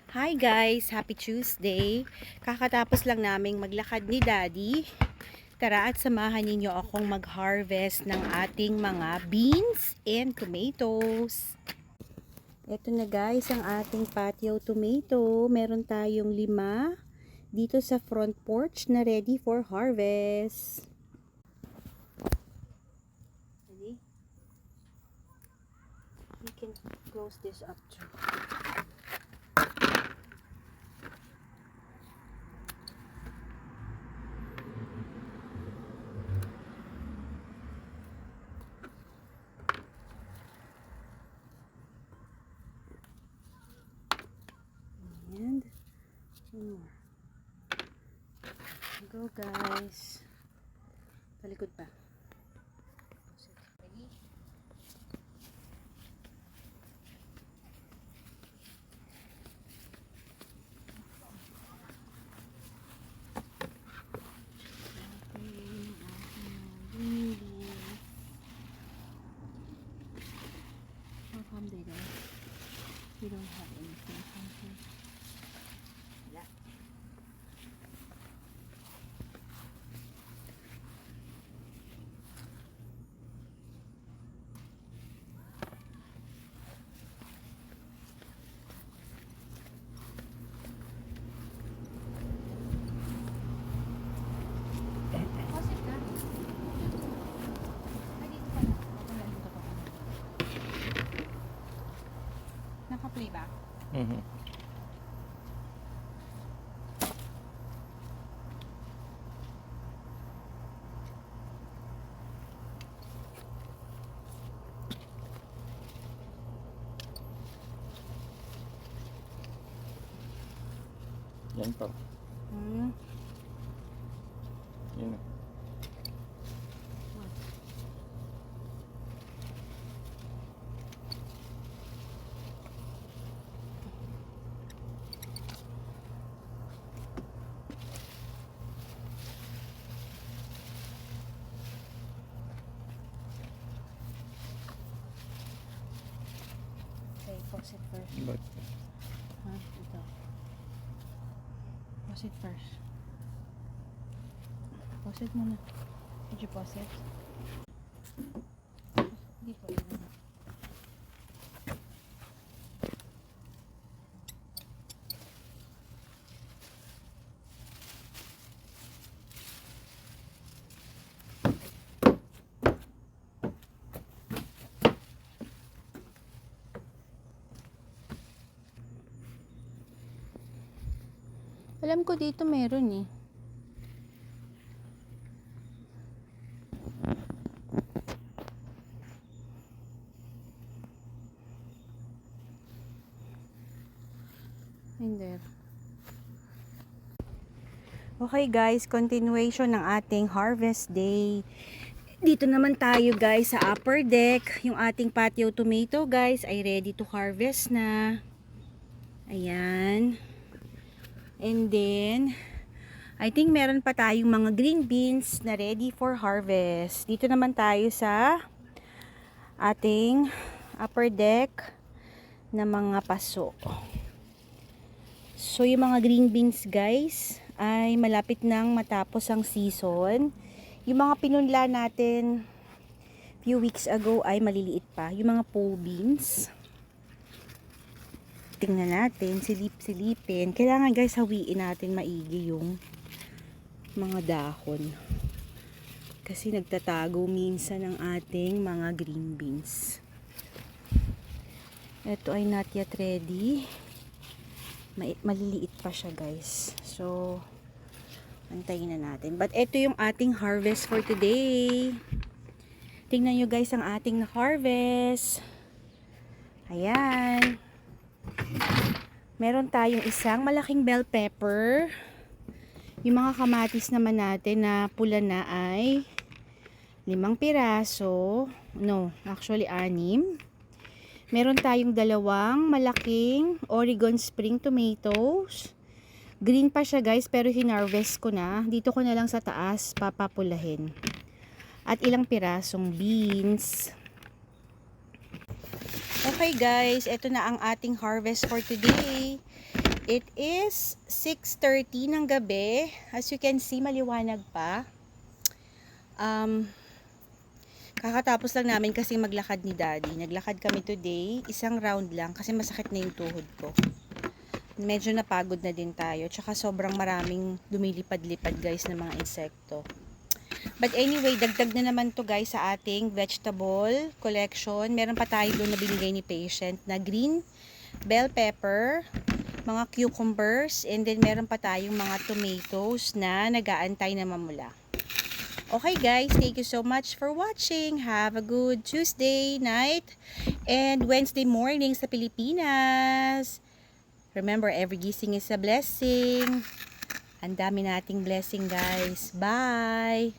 Hi guys! Happy Tuesday! Kakatapos lang naming maglakad ni Daddy. Tara at samahan ninyo akong mag-harvest ng ating mga beans and tomatoes. Ito na guys ang ating patio tomato. Meron tayong 5 dito sa front porch na ready for harvest. Ready? We can close this up too. And more. Go guys. Talikod pa. Ready? How come they don't? We don't have anything from here. Wala. Kasi ka. Ay, dito pa na. Ako na dito pa. Naka-play ba? Yan pa. Hmm. Yun na. What? Okay, pause it first. But, Ha? Ito. Pause it first. Pause it muna. Did you pause it? Hindi po yun. Alam ko dito meron eh. Hindi. Okay guys, continuation ng ating harvest day. Dito naman tayo guys sa upper deck. Yung ating patio tomato guys ay ready to harvest na. Ayan. And then, I think meron pa tayong mga green beans na ready for harvest. Dito naman tayo sa ating upper deck na mga paso. So, yung mga green beans guys ay malapit nang matapos ang season. Yung mga pinunla natin few weeks ago ay maliliit pa. Yung mga pole beans. Tingnan natin, silip-silipin. Kailangan guys hawiin natin maigi yung mga dahon. Kasi nagtatago minsan ang ating mga green beans. Ito ay not yet ready. Maliliit pa siya guys. So, antayin na natin. But ito yung ating harvest for today. Tingnan nyo guys ang ating na-harvest. Ayan. Meron tayong isang malaking bell pepper. Yung mga kamatis naman natin na pula na ay 5 piraso. No, actually 6. Meron tayong 2 malaking Oregon Spring tomatoes. Green pa siya guys pero hinarvest ko na. Dito ko na lang sa taas papapulahin. At ilang pirasong beans. Okay guys, ito na ang ating harvest for today. It is 6:30 ng gabi. As you can see, maliwanag pa. Kakatapos lang namin kasi maglakad ni Daddy. Naglakad kami today, isang round lang kasi masakit na yung tuhod ko. Medyo napagod na din tayo. Tsaka sobrang maraming lumilipad-lipad guys ng mga insekto. But anyway, dagdag na naman to guys sa ating vegetable collection. Meron pa tayo doon na binigay ni patient na green bell pepper, mga cucumbers, and then meron pa tayong mga tomatoes na nag-aantay na mamula. Okay guys, thank you so much for watching. Have a good Tuesday night and Wednesday morning sa Pilipinas. Remember, every gising is a blessing. Ang dami nating blessing guys. Bye!